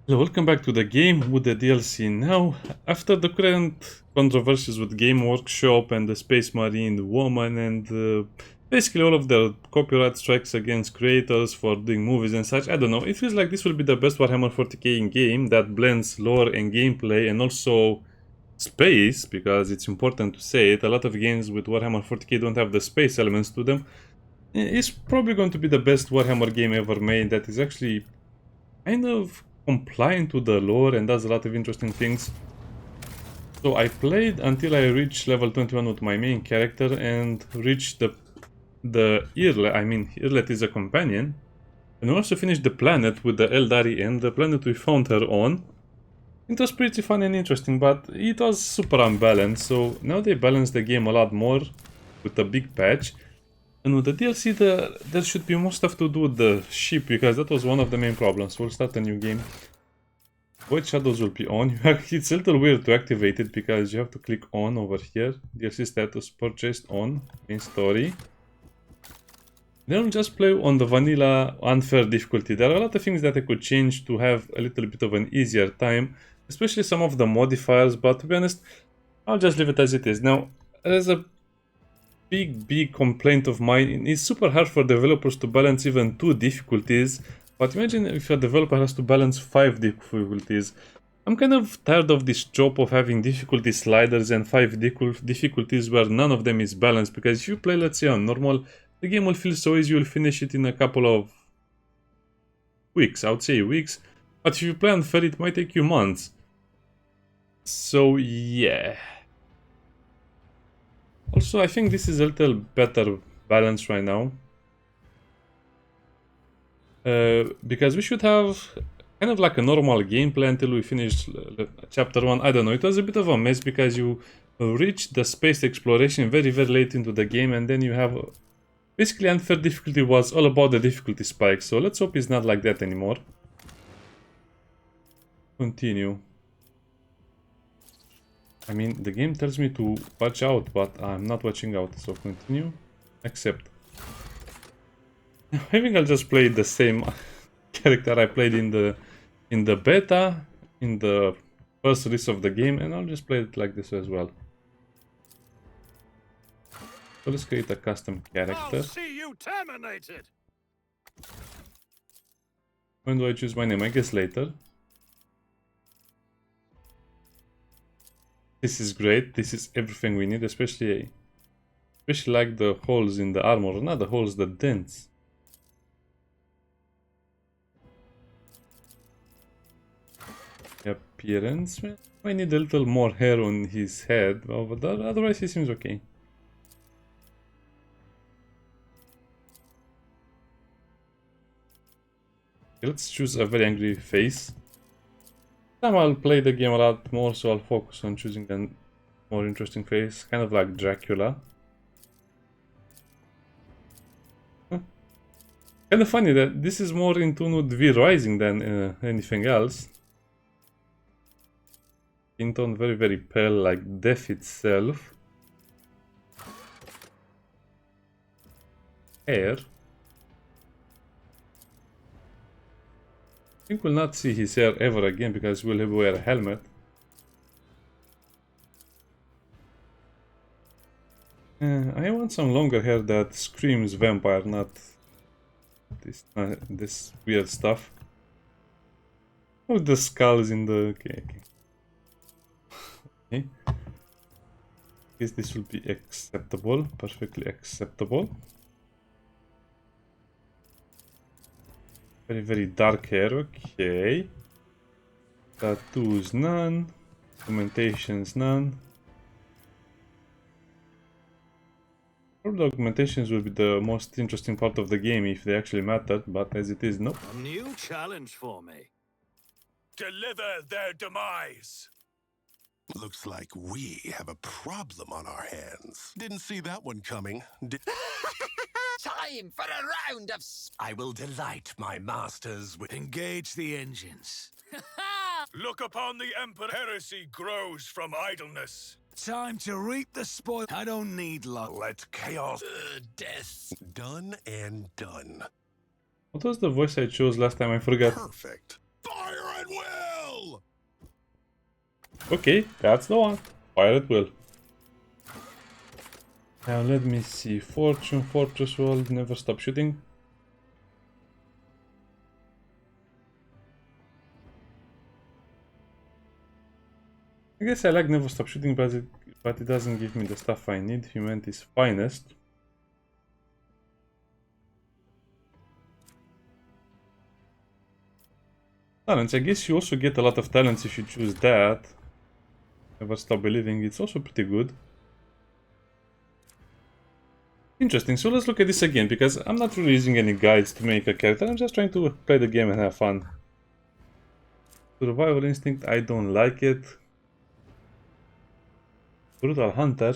Hello, welcome back to the game with the DLC. Now, after the current controversies with Game Workshop and the Space Marine woman and basically all of the copyright strikes against creators for doing movies and such, I don't know, it feels like this will be the best Warhammer 40k in game that blends lore and gameplay and also space, because it's important to say it, a lot of games with Warhammer 40k don't have the space elements to them. It's probably going to be the best Warhammer game ever made that is actually kind of compliant to the lore and does a lot of interesting things. So I played until I reached level 21 with my main character and reached the Irlet. I mean, Irlet is a companion. And we also finished the planet with the Eldari and the planet we found her on. It was pretty fun and interesting, but it was super unbalanced. So now they balance the game a lot more with a big patch. And with the DLC, there should be more stuff to do with the ship, because that was one of the main problems. We'll start a new game. Void shadows will be on. It's a little weird to activate it, because you have to click on over here. DLC status purchased on. Main story. Then we'll just play on the vanilla unfair difficulty. There are a lot of things that I could change to have a little bit of an easier time. Especially some of the modifiers, but to be honest, I'll just leave it as it is. Now, there's a big complaint of mine. It's super hard for developers to balance even 2 difficulties, but imagine if a developer has to balance 5 difficulties. I'm kind of tired of this job of having difficulty sliders and 5 difficulties where none of them is balanced, because if you play, let's say, on normal, the game will feel so easy, you'll finish it in a couple of weeks, I would say weeks, but if you play unfair, it might take you months. So yeah. Also, I think this is a little better balanced right now. Because we should have kind of like a normal gameplay until we finish chapter 1. I don't know, it was a bit of a mess because you reach the space exploration very late into the game, and then you have basically unfair difficulty was all about the difficulty spike. So let's hope it's not like that anymore. Continue. I mean, the game tells me to watch out, but I'm not watching out, so continue. Accept. I think I'll just play the same character I played in the beta, in the first release of the game, and I'll just play it like this as well. So let's create a custom character. I'll see you terminated. When do I choose my name? I guess later. This is great. This is everything we need, especially like the holes in the armor. Not the holes, the dents. The appearance. I need a little more hair on his head, but otherwise he seems okay. Let's choose a very angry face. I'll play the game a lot more, so I'll focus on choosing a more interesting face, kind of like Dracula. Kind of funny that this is more in tune with V Rising than anything else. In tone, very pale, like death itself. Hair. I think we'll not see his hair ever again because we'll wear a helmet. I want some longer hair that screams vampire, not this weird stuff. Oh, the skulls in the... Okay. Okay. Guess this will be acceptable, perfectly acceptable. Very dark hair, okay. Tattoos, none. Documentations, none. Documentations will be the most interesting part of the game if they actually mattered, but as it is, nope. A new challenge for me. Deliver their demise. Looks like we have a problem on our hands. Didn't see that one coming. Time for a round of... I will delight my masters with... Engage the engines. Look upon the Emperor. Heresy grows from idleness. Time to reap the spoil. I don't need luck. Let chaos... death. Done and done. What was the voice I chose last time? I forgot. Perfect. Fire at will! Okay, that's the one. Fire at will. Now let me see. Fortune, Fortress World, never stop shooting. I guess I like never stop shooting, but it doesn't give me the stuff I need. Humanity's finest. Talents. I guess you also get a lot of talents if you choose that. Never stop believing. It's also pretty good. Interesting. So let's look at this again, because I'm not really using any guides to make a character. I'm just trying to play the game and have fun. Survival instinct. I don't like it. Brutal hunter.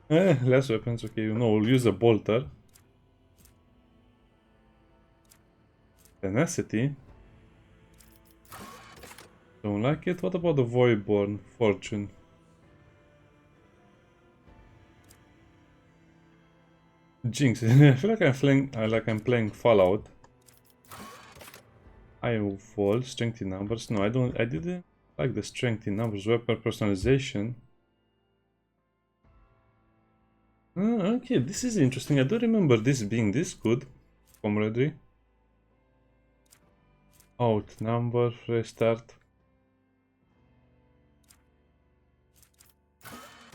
Less weapons. Okay, you know, we'll use a bolter. Tenacity. Don't like it. What about the Voidborn Fortune? Jinx. I feel like I'm playing Fallout. I fall. Strength in numbers. No, I didn't like the strength in numbers. Weapon personalization. Okay, this is interesting. I don't remember this being this good. Camaraderie. Outnumber. Restart.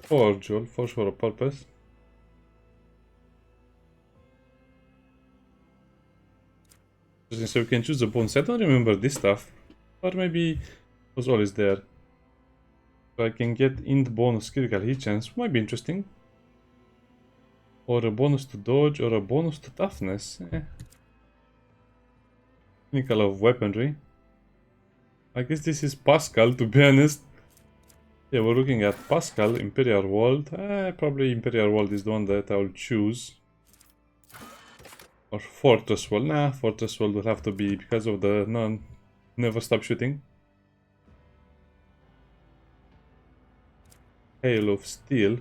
Cordial. Force for a purpose. So you can choose the bonus. I don't remember this stuff. Or maybe it was always there. So I can get int bonus critical hit chance. Might be interesting. Or a bonus to dodge, or a bonus to toughness. Technical of weaponry. I guess this is Pascal, to be honest. Yeah, we're looking at Pascal, Imperial World. Probably Imperial World is the one that I'll choose. Or Fortress World. Nah, Fortress World will have to be because of the never stop shooting. Hail of Steel.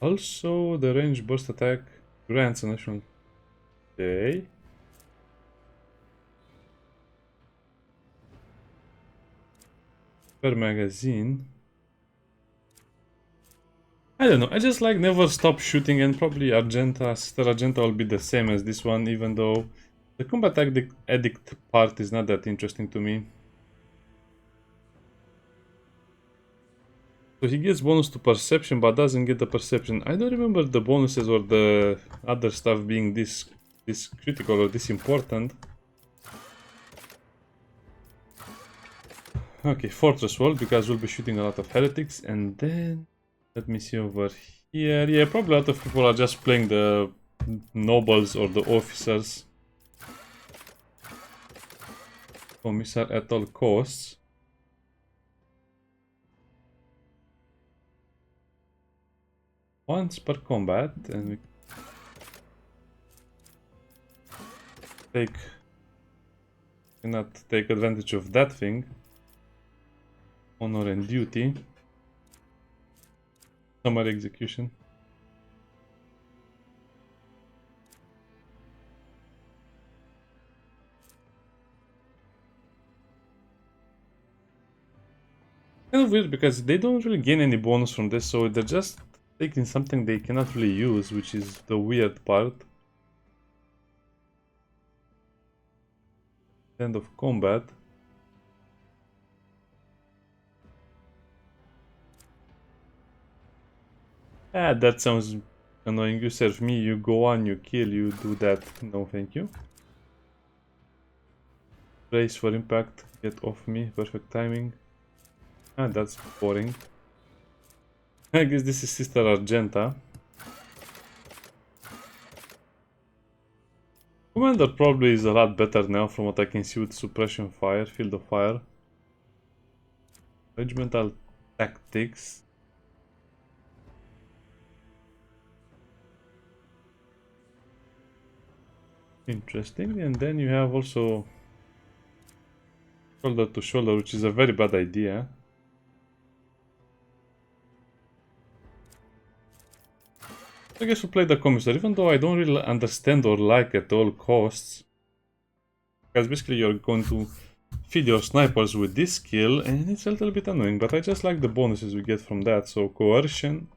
Also, the range burst attack grants an additional. Okay. Per magazine. I don't know, I just like never stop shooting, and probably Sister Argenta will be the same as this one, even though the combat addict part is not that interesting to me. So he gets bonus to perception, but doesn't get the perception. I don't remember the bonuses or the other stuff being this critical or this important. Okay, Fortress World, because we'll be shooting a lot of heretics, and then let me see over here. Yeah, probably a lot of people are just playing the nobles or the officers. Commisar at all costs. Once per combat, and we cannot take advantage of that thing. Honor and duty. Summary execution. Kind of weird because they don't really gain any bonus from this, so they're just taking something they cannot really use, which is the weird part. End of combat. That sounds annoying. You serve me, you go on, you kill, you do that. No, thank you. Brace for impact, get off me, perfect timing. That's boring. I guess this is Sister Argenta. Commander probably is a lot better now from what I can see with suppression fire, field of fire. Regimental tactics. Interesting, and then you have also shoulder to shoulder, which is a very bad idea. I guess we'll play the Commisar, even though I don't really understand or like at all costs. Because basically you're going to feed your snipers with this skill, and it's a little bit annoying, but I just like the bonuses we get from that. So coercion,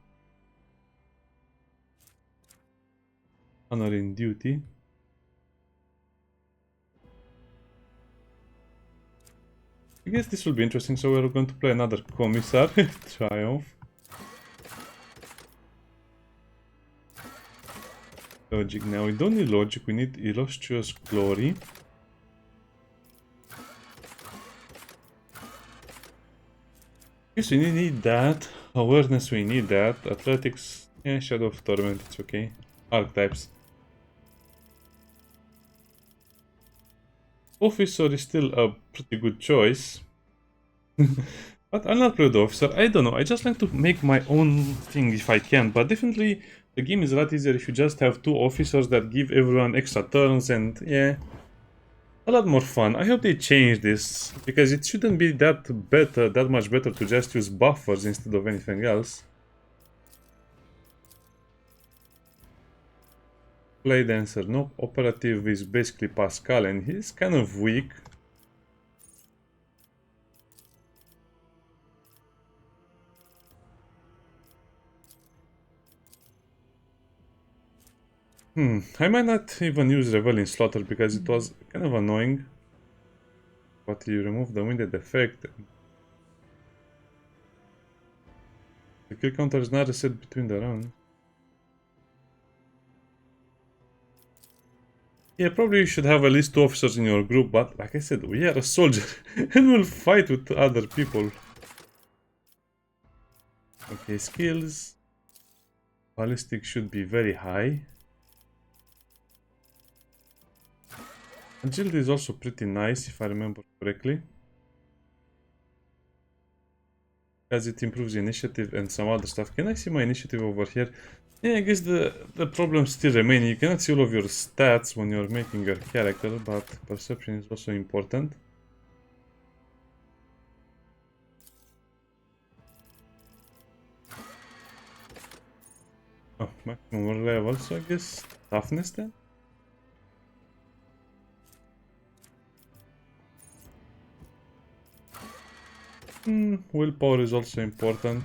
honor in duty. I guess this will be interesting, so we're going to play another Commisar. Triumph. Logic. Now we don't need logic, we need illustrious glory. Yes, we need that. Awareness, we need that. Athletics, yeah, Shadow of Torment, it's okay. Archetypes. Officer is still a pretty good choice. But I'll not play the officer. I don't know, I just like to make my own thing if I can. But definitely the game is a lot easier if you just have two officers that give everyone extra turns, and yeah, a lot more fun. I hope they change this, because it shouldn't be that much better to just use buffers instead of anything else. Play dancer, no. Operative is basically Pascal, and he's kind of weak. I might not even use Revel in Slaughter because it was kind of annoying. But you remove the winded effect. The kill counter is not reset between the rounds. Yeah, probably you should have at least 2 officers in your group, but like I said, we are a soldier and we'll fight with other people. Okay, skills. Ballistic should be very high. Agility is also pretty nice, if I remember correctly. As it improves initiative and some other stuff. Can I see my initiative over here? Yeah, I guess the problems still remain. You cannot see all of your stats when you're making your character, but perception is also important. Oh, maximum level, so I guess toughness then? Willpower is also important.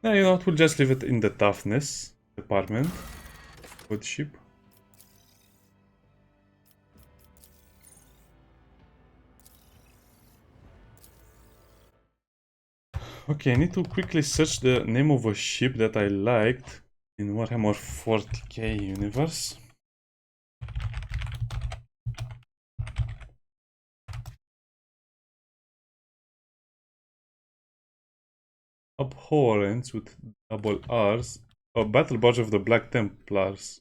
Now, you know what, we'll just leave it in the toughness department. Good ship. Okay, I need to quickly search the name of a ship that I liked in Warhammer 40k universe. Abhorrence with double R's. A battle barge of the Black Templars.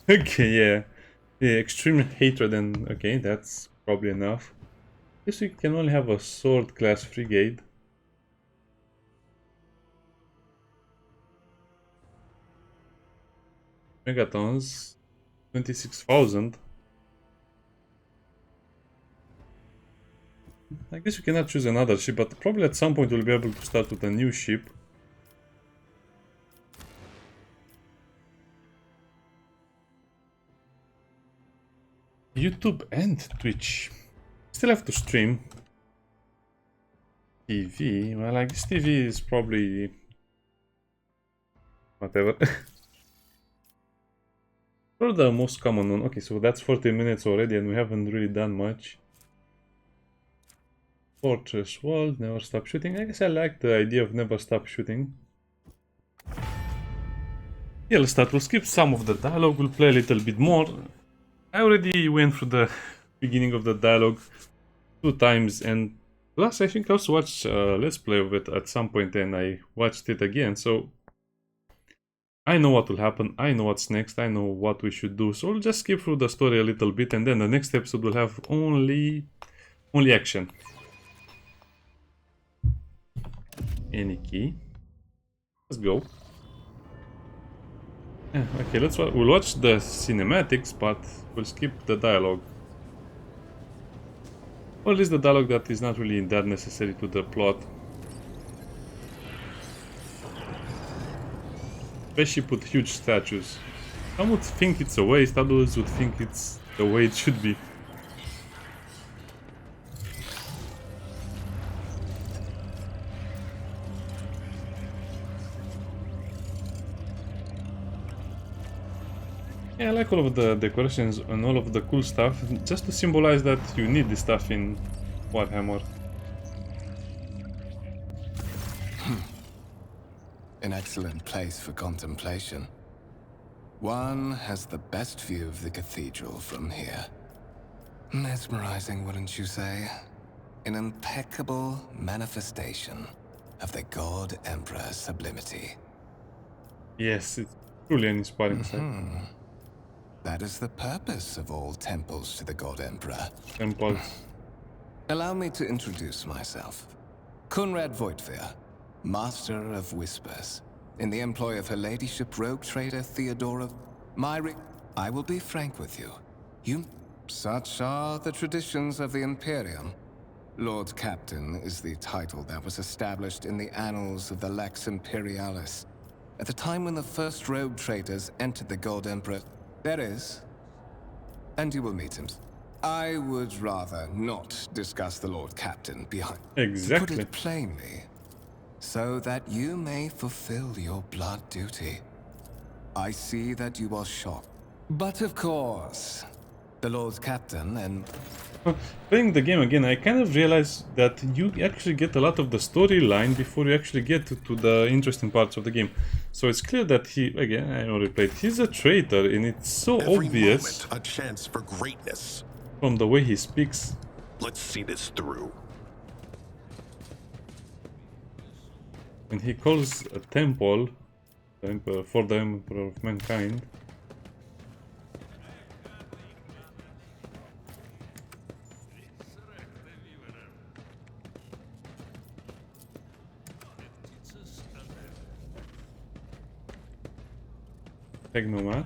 Okay, yeah. Yeah, extreme hatred, and okay, that's probably enough. Guess we can only have a sword class frigate. Megatons. 26,000. I guess we cannot choose another ship, but probably at some point we'll be able to start with a new ship. YouTube and Twitch. Still have to stream. TV, well, I guess TV is probably whatever. Or the most common one. Okay, so that's 40 minutes already and we haven't really done much. Fortress World, never stop shooting. I guess I like the idea of never stop shooting. Yeah, let's start. We'll skip some of the dialogue, we'll play a little bit more. I already went through the beginning of the dialogue 2 times, and plus I think I also watched Let's Play of it at some point and I watched it again, so I know what will happen, I know what's next, I know what we should do, so we'll just skip through the story a little bit and then the next episode will have only action. Any key. Let's go. Yeah, okay, we'll watch the cinematics, but We'll skip the dialogue. Or at least the dialogue that is not really that necessary to the plot. Spaceship with huge statues. Some would think it's a waste, others would think it's the way it should be. Yeah, I like all of the decorations and all of the cool stuff, just to symbolize that you need this stuff in Warhammer. An excellent place for contemplation. One has the best view of the cathedral from here. Mesmerizing, wouldn't you say? An impeccable manifestation of the God Emperor's sublimity. Yes, it's truly an inspiring sight. That is the purpose of all temples to the God Emperor. Temples. Allow me to introduce myself. Conrad Voigtveer, Master of Whispers, in the employ of Her Ladyship Rogue Trader Theodora. I will be frank with you. Such are the traditions of the Imperium. Lord Captain is the title that was established in the annals of the Lex Imperialis. At the time when the first rogue traders entered the God Emperor, there is, and you will meet him. I would rather not discuss the Lord Captain behind. Exactly. To put it plainly, so that you may fulfill your blood duty. I see that you are shocked. But of course, the Lord Captain and... Playing the game again, I kind of realized that you actually get a lot of the storyline before you actually get to the interesting parts of the game. So it's clear that he, again, I already played, he's a traitor, and it's so Every obvious moment, a chance for greatness. from the way he speaks. Let's see this through. When he calls a temple for the Emperor of Mankind. Technomat.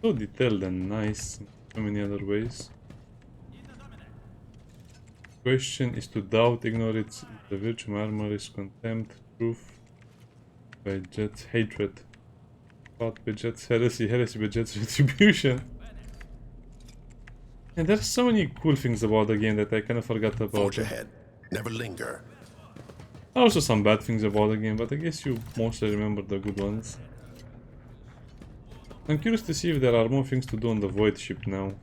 So detailed and nice in so many other ways. Question is to doubt, ignore it. The virtue armor is contempt, truth begets hatred. Thought begets heresy, heresy begets retribution. And there's so many cool things about the game that I kind of forgot about. Forge ahead. Never linger. Also some bad things about the game, but I guess you mostly remember the good ones. I'm curious to see if there are more things to do on the Void ship now.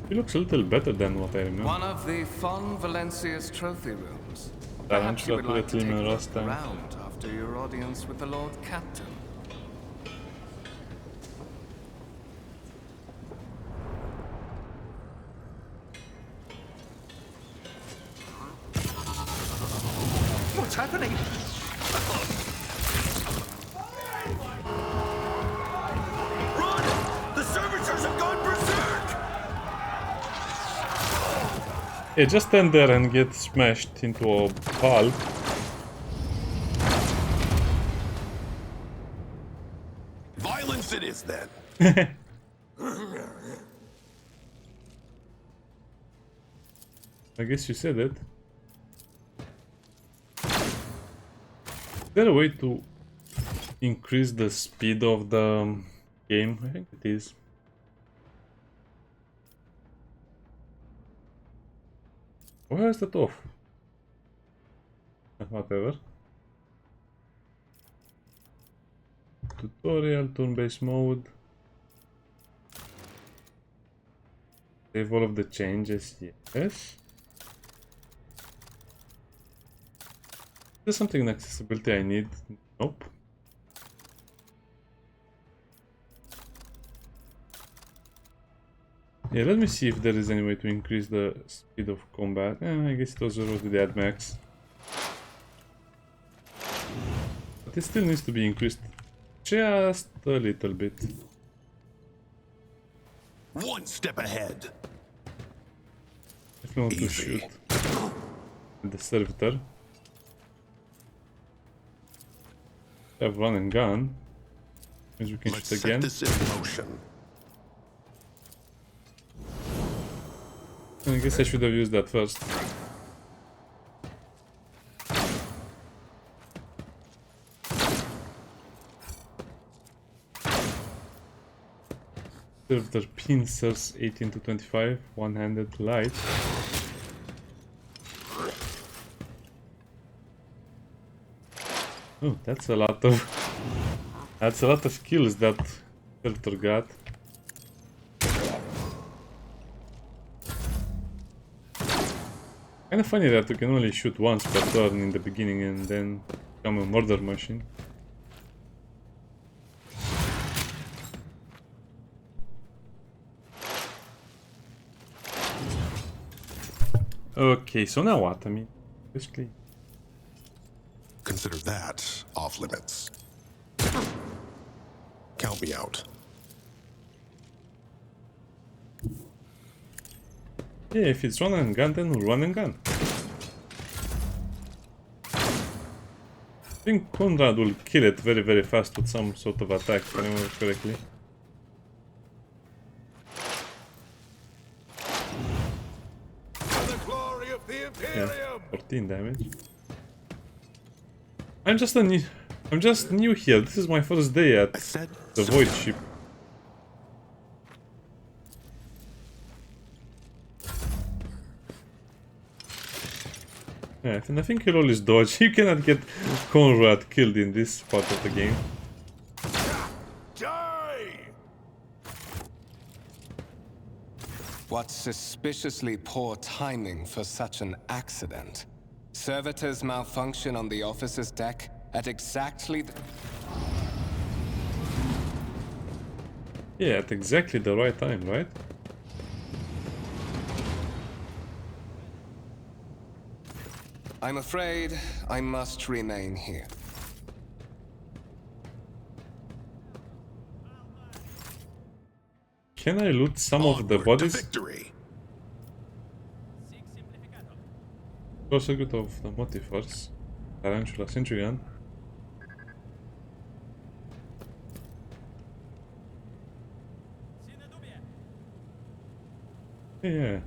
He looks a little better than what I remember. One of the Fon Valencia's trophy rooms. Dar Perhaps you would like to take a look asta. around after your audience with the Lord Captain. What's happening? Run! The servitors have gone berserk! Yeah, just stand there and get smashed into a pulp. Violence it is then. I guess you said it. Is there a way to increase the speed of the game? I think it is. Why is that off? Whatever. Tutorial, turn-based mode. Save all of the changes, yes. Is there something in accessibility I need? Nope. Yeah, let me see if there is any way to increase the speed of combat. I guess it was already at max. But it still needs to be increased just a little bit. One step ahead. If you want to Easy. shoot at the servitor, have run and gun. Means we can Let's shoot set again. this in motion. I guess I should have used that first. Servitor pincers 18 to 25, one-handed light. Oh, that's a lot of kills that servitor got. Kinda funny that you can only shoot once per turn in the beginning and then become a murder machine. Okay, so now what? I mean, basically... Consider that off limits. Count me out. Yeah, if it's run and gun, then run and gun. I think Conrad will kill it very, very fast with some sort of attack, if I remember correctly. For the glory of the Imperium! Yeah, 14 damage. I'm just new here. This is my first day at I said the so. Void Ship. Yeah, and I think you'll always dodge. You cannot get Conrad killed in this part of the game. Die! What suspiciously poor timing for such an accident. Servitors malfunction on the officer's deck at exactly the... Yeah, at exactly the right time, right? I'm afraid I must remain here. Can I loot some of the Onward to bodies? victory. Prosecute of the Motifers, Tarantula Centurion. Yeah.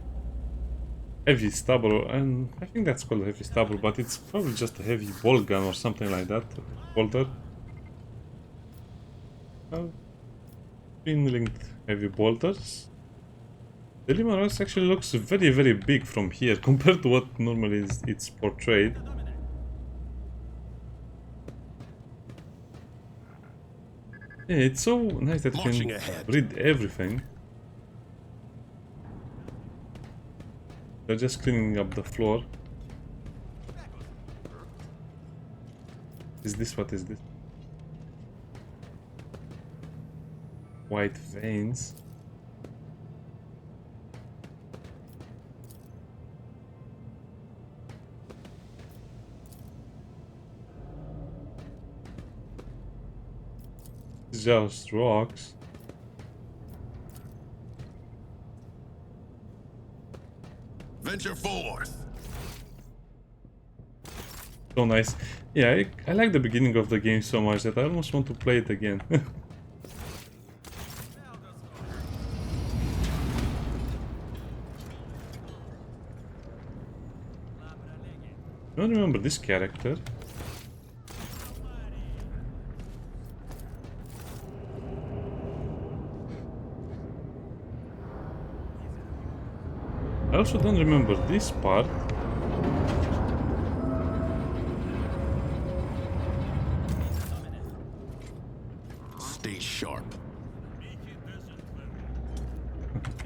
Heavy stubble, and I think that's called heavy stubble, but it's probably just a heavy bolt gun or something like that. Bolter. Been linked heavy bolters. The Limaros actually looks very, very big from here compared to what normally it's portrayed. Yeah, it's so nice that you Marching can ahead. read everything. They're just cleaning up the floor. Is this what is this? White veins. Just rocks. Venture forth. So nice. Yeah, I like the beginning of the game so much that I almost want to play it again. I don't remember this character. I also don't remember this part. Stay sharp.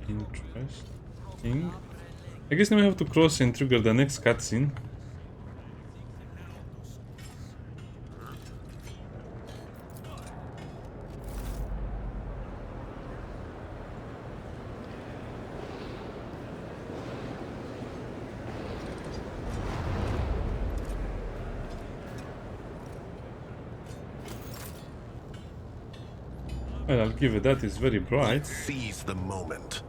Interesting. I guess now I have to cross and trigger the next cutscene. Well, I'll give it that. It's very bright. Let's seize the moment.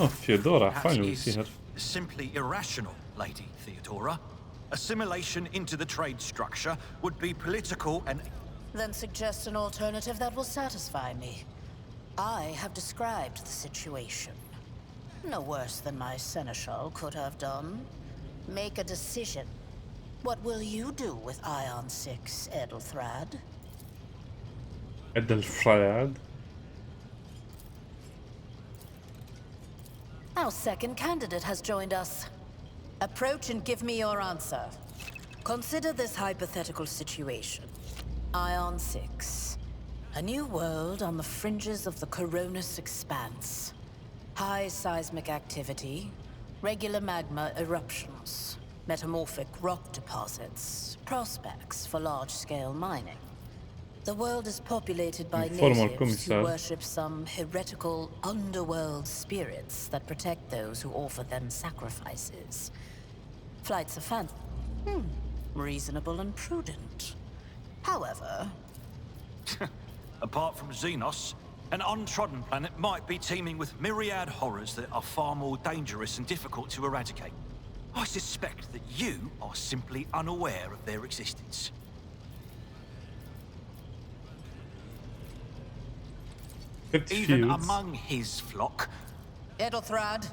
Oh, Theodora, Perhaps finally we is see her. simply irrational, Lady Theodora. Assimilation into the trade structure would be political and... Then suggest an alternative that will satisfy me. I have described the situation. No worse than my seneschal could have done. Make a decision. What will you do with Ion 6, Edelthrad? Edelfriad. Our second candidate has joined us. Approach and give me your answer. Consider this hypothetical situation. Ion 6. A new world on the fringes of the Coronis expanse. High seismic activity, regular magma eruptions, metamorphic rock deposits, prospects for large-scale mining. The world is populated by Former natives Commisar. who worship some heretical underworld spirits that protect those who offer them sacrifices. Flights of fancy. Reasonable and prudent. However, Apart from Xenos, an untrodden planet might be teeming with myriad horrors that are far more dangerous and difficult to eradicate. I suspect that you are simply unaware of their existence. It Even feels. among his flock, Edelthrad,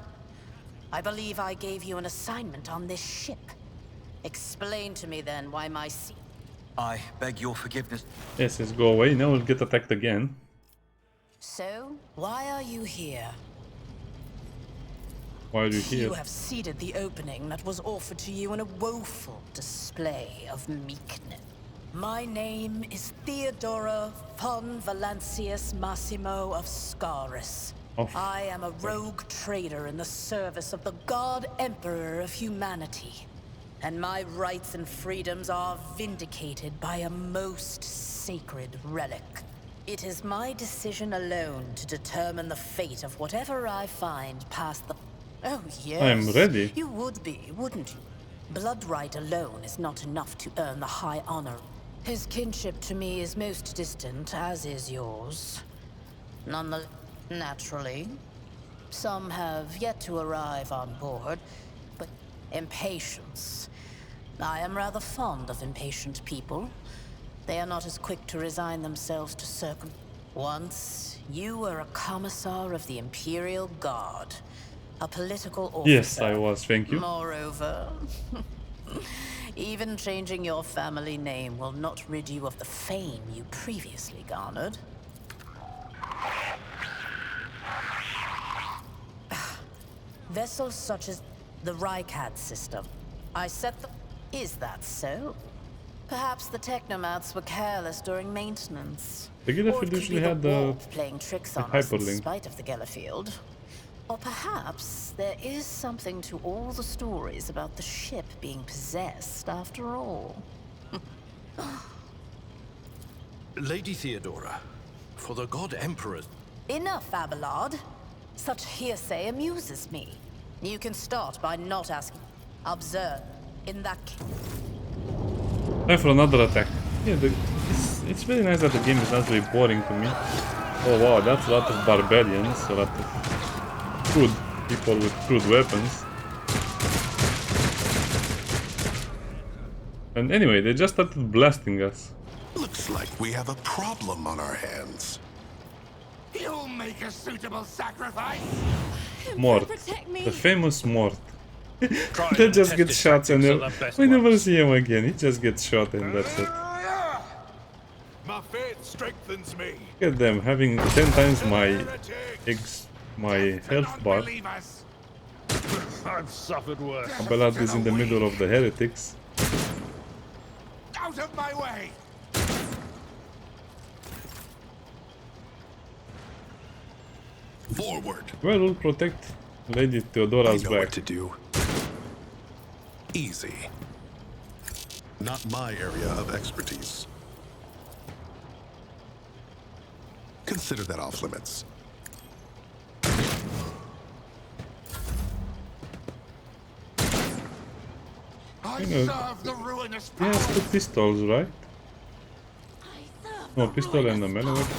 I believe I gave you an assignment on this ship. Explain to me then why my I beg your forgiveness. Yes, let's go away. Now we'll get attacked again. So, why are you here? Why are you here? You have ceded the opening that was offered to you in a woeful display of meekness. My name is Theodora von Valancius Massimo of Scaris. Of- I am a rogue trader in the service of the God Emperor of humanity. And my rights and freedoms are vindicated by a most sacred relic. It is my decision alone to determine the fate of whatever I find past the... Oh, yes. I'm ready. You would be, wouldn't you? Blood right alone is not enough to earn the high honor. His kinship to me is most distant, as is yours. Nonetheless, naturally, some have yet to arrive on board, but impatience. I am rather fond of impatient people. They are not as quick to resign themselves to Once, you were a Commissar of the Imperial Guard, a political officer. Yes, I was. Thank you. Moreover, even changing your family name will not rid you of the fame you previously garnered. Vessels such as the Rykad system. I set the... Is that so? Perhaps the technomats were careless during maintenance. The Or it Gellerfield could be usually the had the warp playing tricks on us in hyperlink. spite of the Gellerfield. Or perhaps there is something to all the stories about the ship being possessed after all. Lady Theodora, for the God Emperor. Enough, Abelard. Such hearsay amuses me. You can start by not asking. Observe. In that case. Time for another attack. Yeah, it's very nice that the game is not very boring to me. Oh wow, that's a lot of barbarians, a lot of crude people with crude weapons. And anyway, they just started blasting us. Looks like we have a problem on our hands. You'll make a suitable sacrifice. Mort. The famous Mort. They just get shot and we never see him again. He just gets shot and that's it. My faith strengthens me. Look at them having 10 times my health bar. I've suffered worse. Abelard is in the middle of the heretics. Out of my way! Forward. Well, we'll protect Lady I Theodora's know back. what to do. Easy. Not my area of expertise. Consider that off limits. I know, serve the ruinous he has power. 2 pistols, right? No, pistol and a melee weapon.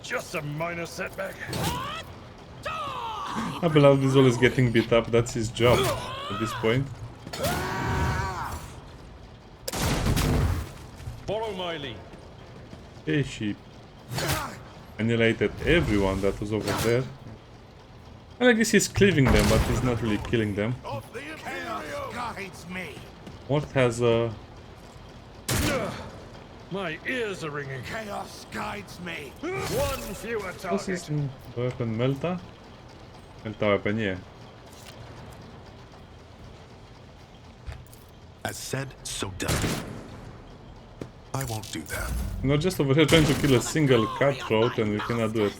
Just a minor setback. Abelard is always getting beat up, that's his job at this point. Follow my lead. Hey, she annihilated everyone that was over there. And I guess he's cleaving them, but he's not really killing them. Chaos guides me. Mort has a... My ears are ringing. Chaos guides me. One fewer What's his target. weapon? Melta? Melta weapon, yeah. As said, so done. I won't do that. We're just over here trying to kill a single cutthroat and we cannot do it.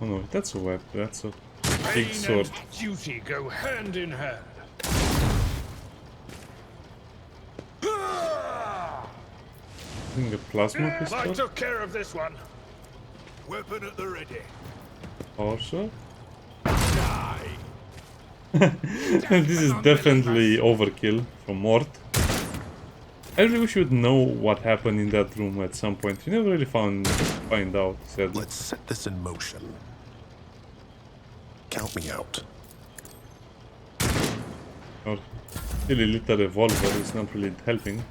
Oh no, that's a weapon, that's a big Pain sword. and duty go hand in hand. I think a plasma I pistol? took care of this one. Weapon at the ready. Also? Die. This is definitely overkill from Mort. I really wish you'd know what happened in that room at some point. You never really find out, sadly. Let's set this in motion. Count me out. Or really little revolver is not really helping.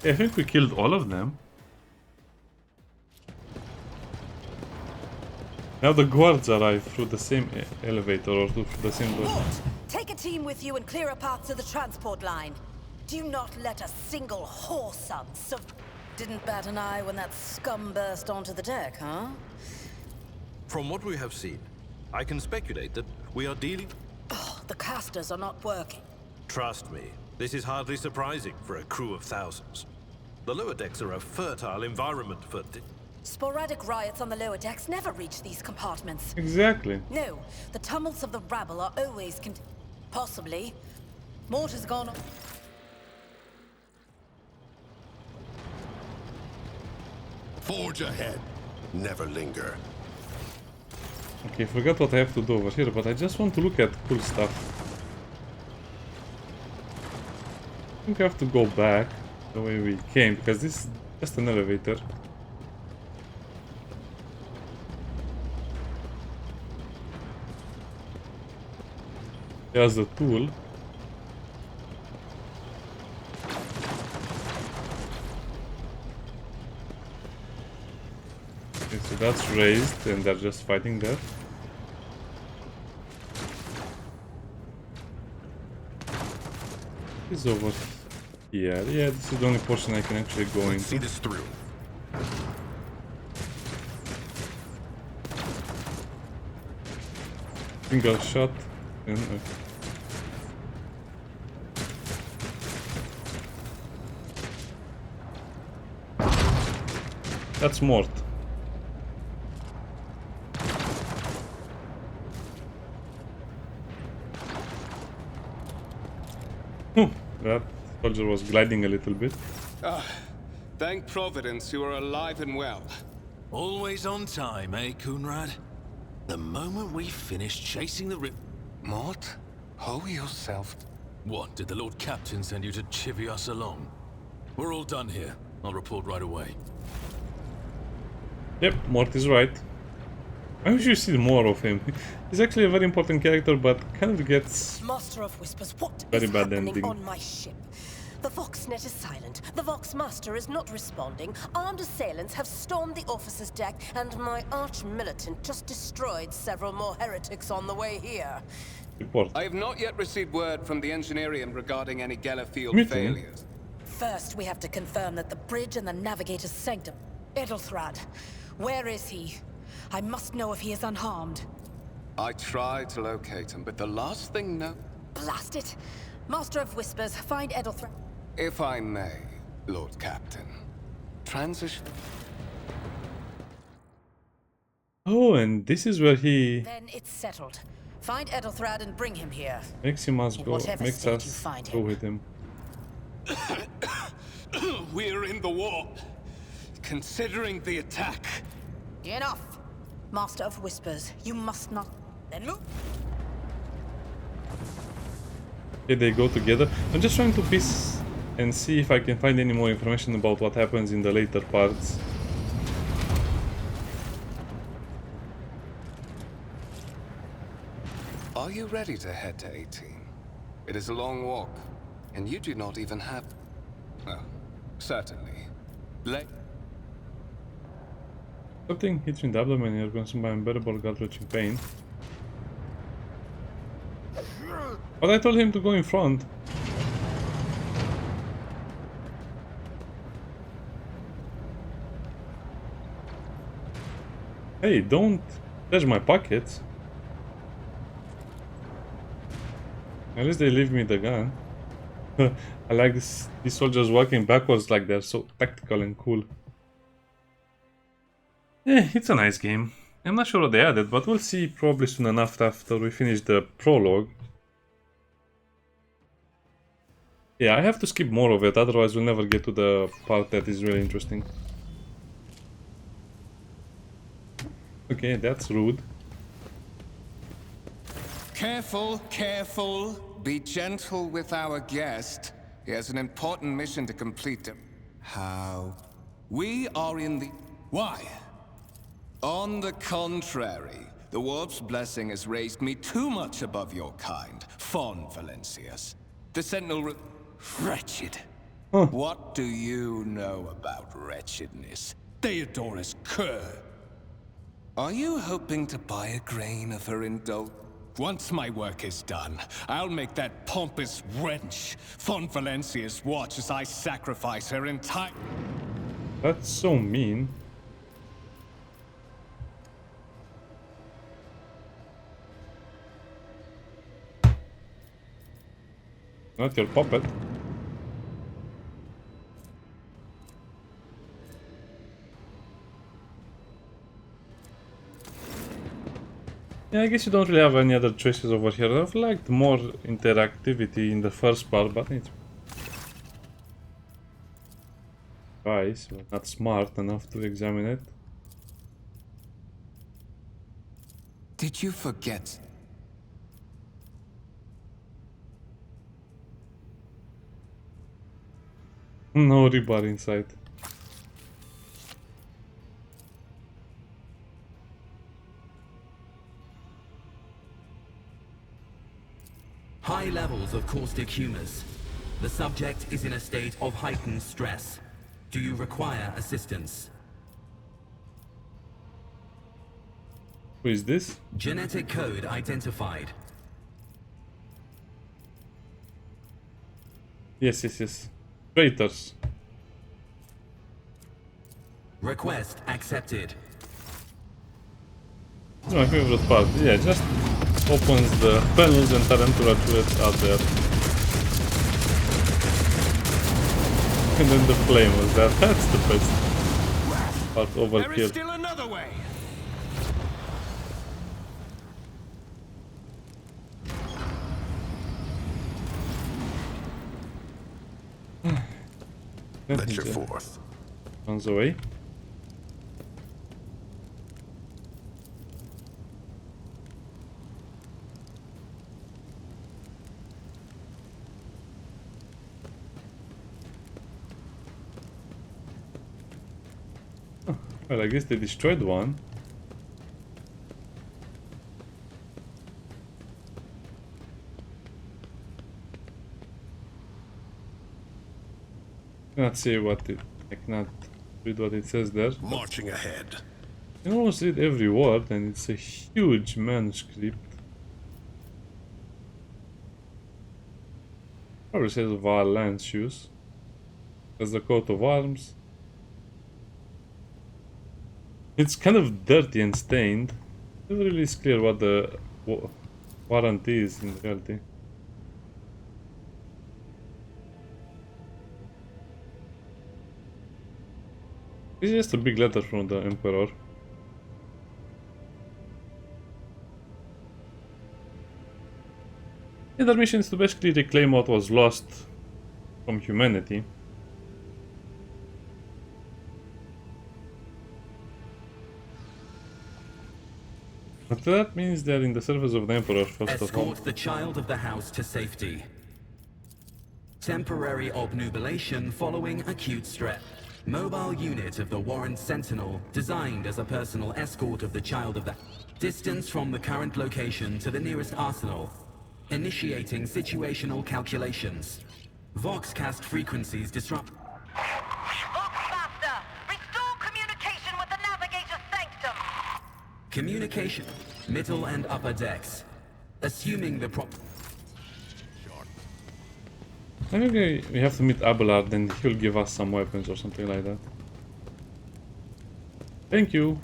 Yeah, I think we killed all of them. Now the guards arrive through the same elevator or through the same door. Mort, take a team with you and clear a path to the transport line. Do not let a single whoreson Didn't bat an eye when that scum burst onto the deck, huh? From what we have seen, I can speculate that we are dealing... Oh, the casters are not working. Trust me, this is hardly surprising for a crew of thousands. The lower decks are a fertile environment for... Sporadic riots on the lower decks never reach these compartments. Exactly. No, the tumults of the rabble are always possibly. Mort has gone... Forge ahead. Never linger. Okay, I forgot what I have to do over here, but I just want to look at cool stuff. I think I have to go back the way we came, because this is just an elevator. There's the tool. Okay, so that's raised and they're just fighting there. It's over here. Yeah, this is the only portion I can actually go Let's see into. this through. Single shot. And, that's Mort. That soldier was gliding a little bit. Thank Providence you are alive and well. Always on time, eh, Coonrad? The moment we finish chasing the Mort, hold yourself. What, did the Lord Captain send you to chivvy us along? We're all done here. I'll report right away. Yep, Mort is right. I wish you see more of him. He's actually a very important character, but kind of gets... Master of Whispers, what Very is bad happening ending. on my ship? The Voxnet is silent. The Vox Master is not responding. Armed assailants have stormed the officer's deck, and my arch-militant just destroyed several more heretics on the way here. Report. I have not yet received word from the Engineering regarding any Gellerfield Me too. failures. First, we have to confirm that the bridge and the Navigator's sanctum. Edelthrad, where is he? I must know if he is unharmed. I tried to locate him, but the last thing no... Blast it! Master of Whispers, find Edelthrad. If I may, Lord Captain. Transition... Oh, and this is where he Then it's settled. Find Edelthrad and bring him here. makes him us go, Whatever makes state us you find go him. with him. We're in the war. Considering the attack. Enough! Master of Whispers, you must not... Then move! Okay, they go together. I'm just trying to piece and see if I can find any more information about what happens in the later parts. Are you ready to head to 18? It is a long walk, and you do not even have... Oh, certainly. Something hits you in the abdomen and you're consumed by unbearable gut-wrenching pain. But I told him to go in front. Hey, don't touch my pockets. At least they leave me the gun. I like these soldiers walking backwards like they're so tactical and cool. Yeah, it's a nice game. I'm not sure what they added, but we'll see probably soon enough after we finish the prologue. Yeah, I have to skip more of it, otherwise we'll never get to the part that is really interesting. Okay, that's rude. Careful, careful. Be gentle with our guest. He has an important mission to complete. How? We are in the... Why? On the contrary, the Warp's blessing has raised me too much above your kind, Fon Valencius. The Sentinel... Wretched. Huh. What do you know about wretchedness? Theodora's cur. Are you hoping to buy a grain of her indulgence? Once my work is done, I'll make that pompous wench Fon Valencius watch as I sacrifice her entire... That's so mean. Not your puppet. Yeah, I guess you don't really have any other choices over here. I've liked more interactivity in the first part, but it's... Guys, we're not smart enough to examine it. Did you forget? No rebar inside. High levels of caustic humors. The subject is in a state of heightened stress. Do you require assistance? Who is this? Genetic code identified. Yes, yes, yes. Traitors. Request accepted. This is my favorite part. Yeah, just opens the panels and tarantula turrets out there. And then the flame was there. That's the best part. Overkill. There is still another way. Venture forth. Runs away. Well, I guess they destroyed one. Cannot see what it... I cannot read what it says there. Marching ahead. I can almost read every word, and it's a huge manuscript. Probably says Val Lance shoes. There's the coat of arms. It's kind of dirty and stained. Never really is clear what the warrant is in reality. This is just a big letter from the Emperor. Yeah, their mission is to basically reclaim what was lost from humanity. But that means they're in the service of the Emperor, first of all. Escort the child of the house to safety. Temporary obnubilation following acute stress. Mobile unit of the Warrant Sentinel, designed as a personal escort of the child of the... Distance from the current location to the nearest arsenal. Initiating situational calculations. Voxcast frequencies disrupt... Voxmaster! Restore communication with the Navigator sanctum! Communication. Middle and upper decks. Assuming the I think we have to meet Abelard and he'll give us some weapons or something like that. Thank you.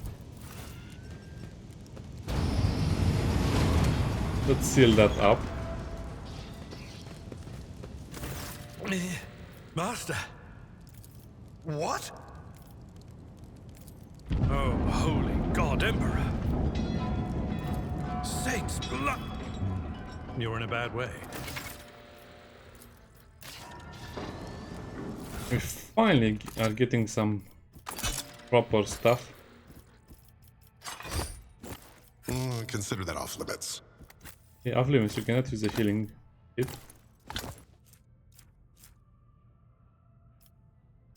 Let's seal that up. Master! What? Oh, holy God, Emperor! Saints' blood! You're in a bad way. We finally are getting some proper stuff. Consider that off limits. Yeah, off limits, you cannot use a healing kit.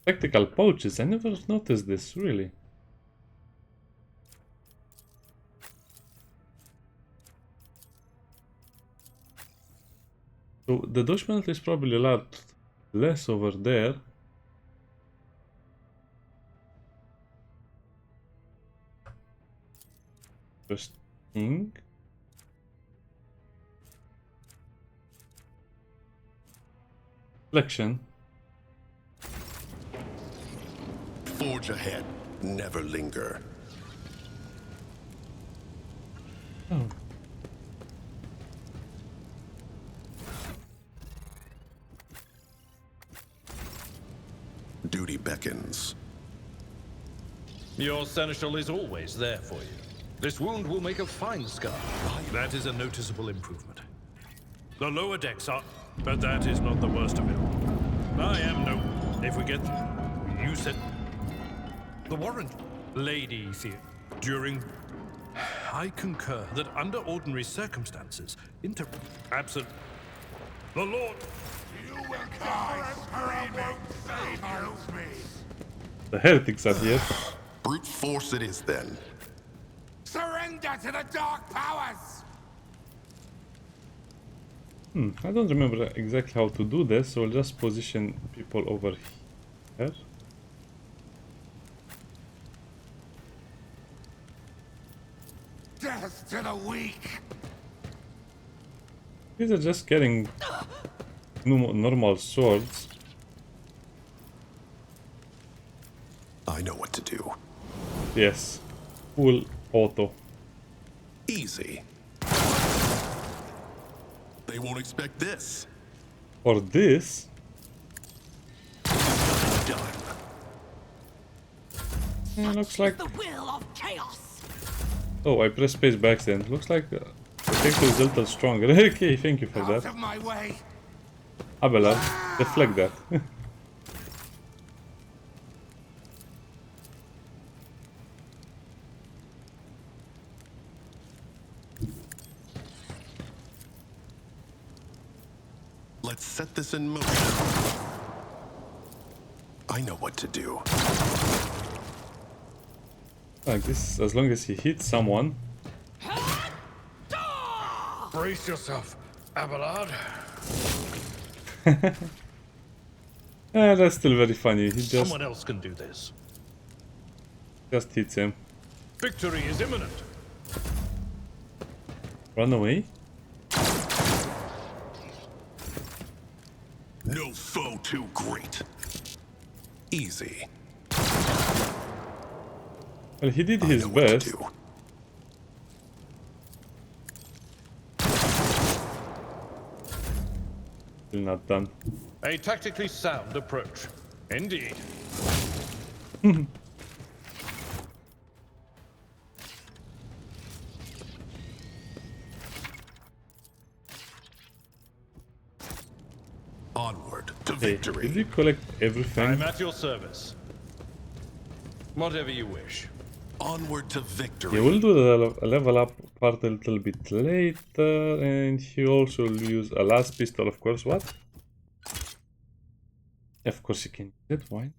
Tactical pouches, I never noticed this, really. So the dodge penalty is probably a lot less over there. First thing. Reflection. Forge ahead, never linger. Oh. Duty beckons. Your seneschal is always there for you. This wound will make a fine scar. That is a noticeable improvement. The lower decks are... But that is not the worst of it. I am no... If we get... You said... The warrant. Lady Theodora. During... I concur that under ordinary circumstances, absent... The Lord... You will die, screaming, save me! The heretics are here. Brute force it is then. Surrender to the dark powers! I don't remember exactly how to do this, so I'll just position people over here. Death to the weak! These are just getting normal swords. I know what to do. Yes. Full auto. Easy. They won't expect this. Or this. Done. Yeah, looks like... The will of chaos! Oh, I pressed space by accident. Looks like the effect is a little stronger. Okay, thank you for Out that. of my way! Abelard, deflect that. Let's set this in motion. I know what to do. Like this, as long as he hits someone. Brace yourself, Abelard. That's still very funny. He Someone else can do this. just hits him. Victory is imminent. Run away. No foe too great. Easy. Well, he did I his know what to best. do. Still not done. A tactically sound approach. Indeed. Onward to Hey, victory. did you collect everything? I'm at your service. Whatever you wish. Onward to victory. Yeah, we'll do the level up part a little bit later, and he also will use a last pistol, of course. What? Of course he can use it, why?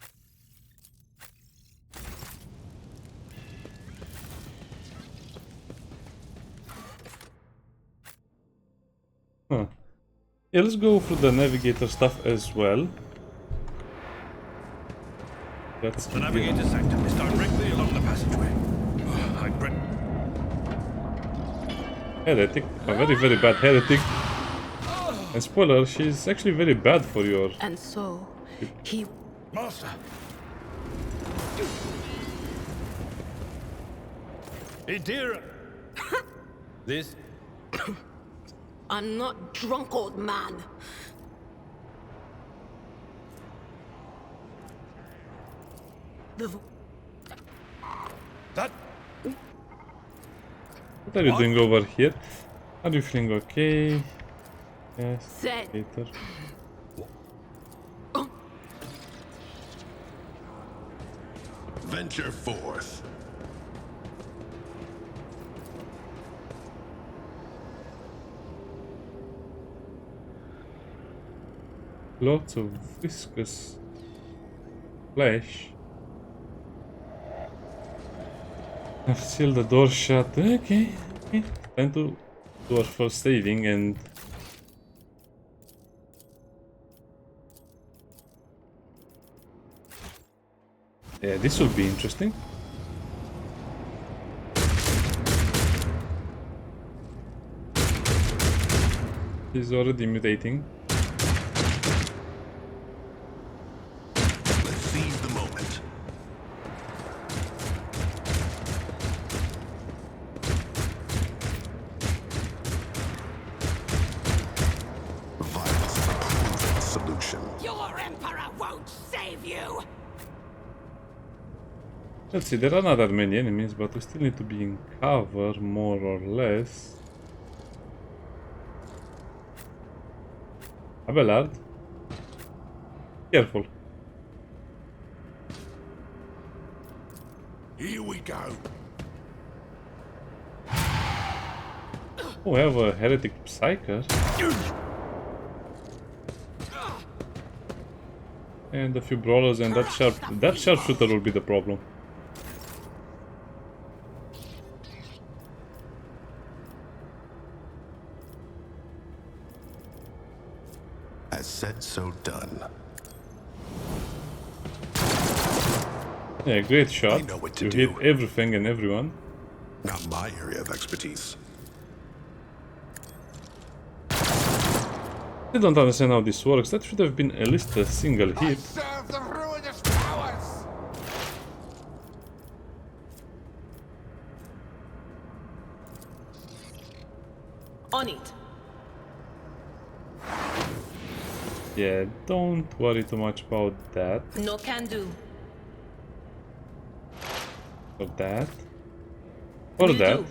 Huh. Yeah, let's go through the Navigator stuff as well. That's The Navigator sanctum is directly along the passageway. I pray. Heretic, a very, very bad heretic. And spoiler, she's actually very bad for your... And so, he... Master! Theodora! This... I'm not drunk, old man. That... What are you doing over here? Are you feeling okay? Yes, Said. later. Venture forth. Lots of viscous flesh. I've sealed the door shut. Okay, okay. Time to do our first saving and... Yeah, this will be interesting. He's already mutating. Let's seize the moment. Violence is a proven solution. Your Emperor won't save you! Let's see, there are not that many enemies, but we still need to be in cover, more or less. Abelard. Careful. Here we go. Oh, we have a heretic psyker. And a few brawlers, and that sharpshooter will be the problem. As said, so done. Yeah, great shot. I know what to you do. hit everything and everyone. Not my area of expertise. I don't understand how this works. That should have been at least a single hit. Serve the ruinous powers! On it. Yeah, don't worry too much about that. No can do. Or that. Or Will that. do.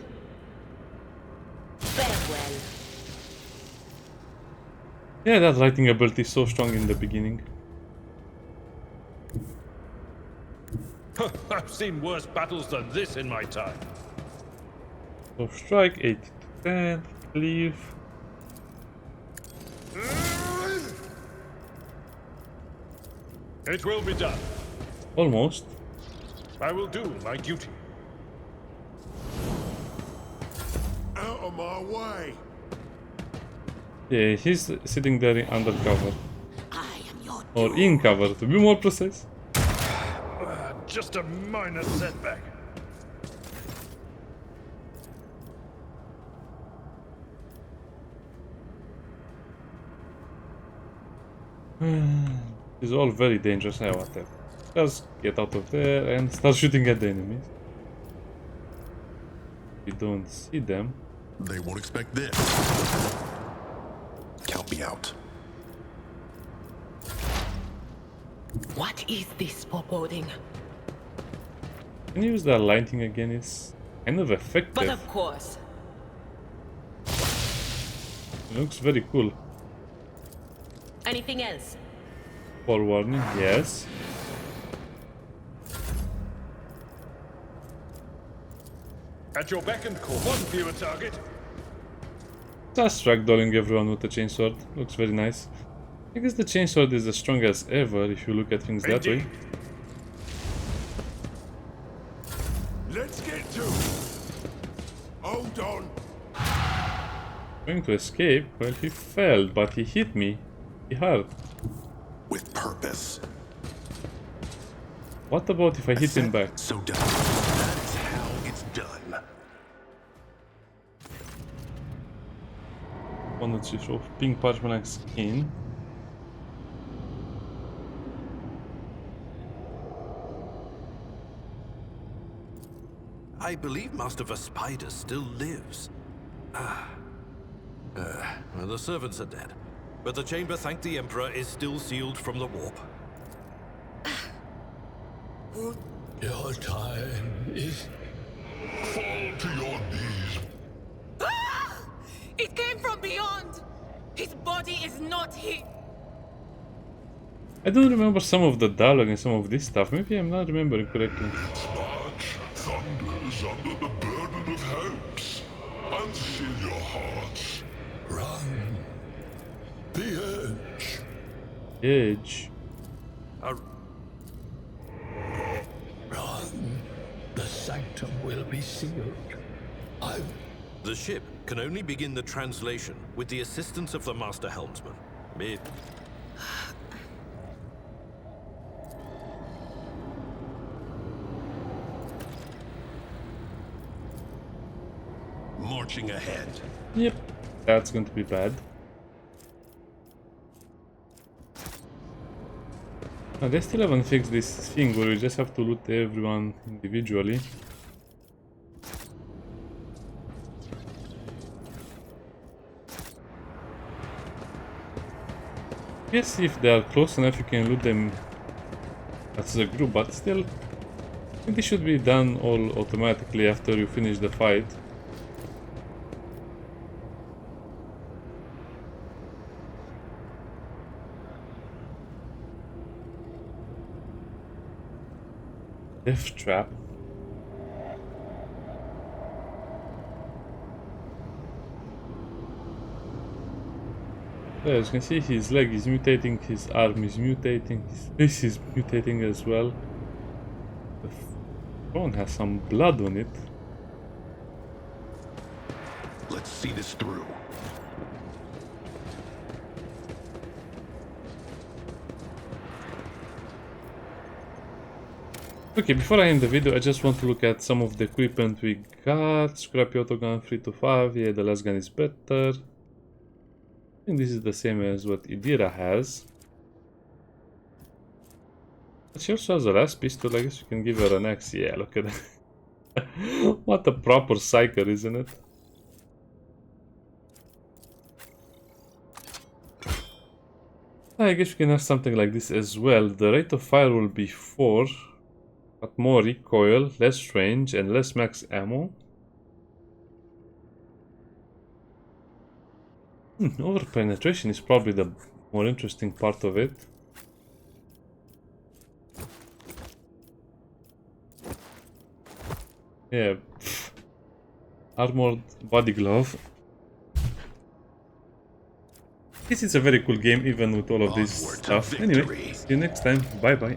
Farewell. Yeah, that lighting ability is so strong in the beginning. I've seen worse battles than this in my time. So strike 8 to 10, cleave. It will be done. Almost. I will do my duty. Out of my way! Yeah, he's sitting there under cover. I am your Or in cover, to be more precise. Just a minor setback. It's all very dangerous. Yeah, whatever. Just get out of there and start shooting at the enemies. We don't see them. They won't expect this. Count me out. What is this foreboding? Can you use that lighting again? It's kind of effective. But of course. It looks very cool. Anything else? Forewarning, yes. At your beck and call. One fewer target. Just ragdolling everyone with a chainsword. Looks very nice. I guess the chainsword is as strong as ever if you look at things that way. Let's get to it. Hold on. Going to escape? Well, he failed, but he hit me. He hurt. With purpose. What about if I hit him back? So done. That's how it's done. One that you show pink parchment skin. I believe Master Vespider still lives. Well, the servants are dead. But the chamber, thank the Emperor, is still sealed from the warp. Your time is... Fall to your knees. It came from beyond! His body is not here! I don't remember some of the dialogue and some of this stuff. Maybe I'm not remembering correctly. Its march thunders under the burden of hopes. Unseal your hearts. Run. The edge. Edge. Run. The sanctum will be sealed. The ship can only begin the translation with the assistance of the Master Helmsman. Marching ahead. Yep, that's going to be bad. Now, they still haven't fixed this thing where we just have to loot everyone individually. I guess if they are close enough you can loot them as a group, but still I think this should be done all automatically after you finish the fight. Death trap. Yeah, as you can see, his leg is mutating, his arm is mutating, his face is mutating as well. The phone has some blood on it. Let's see this through. Okay, before I end the video, I just want to look at some of the equipment we got. Scrappy autogun 3 to 5, yeah, the last gun is better. I think this is the same as what Idira has. But she also has a last pistol, I guess we can give her an axe. Yeah, look at that. What a proper psyker, isn't it? I guess we can have something like this as well. The rate of fire will be 4. But more recoil, less range, and less max ammo. Over penetration is probably the more interesting part of it. Yeah. Armored body glove. This is a very cool game even with all of this stuff. Anyway, see you next time. Bye bye.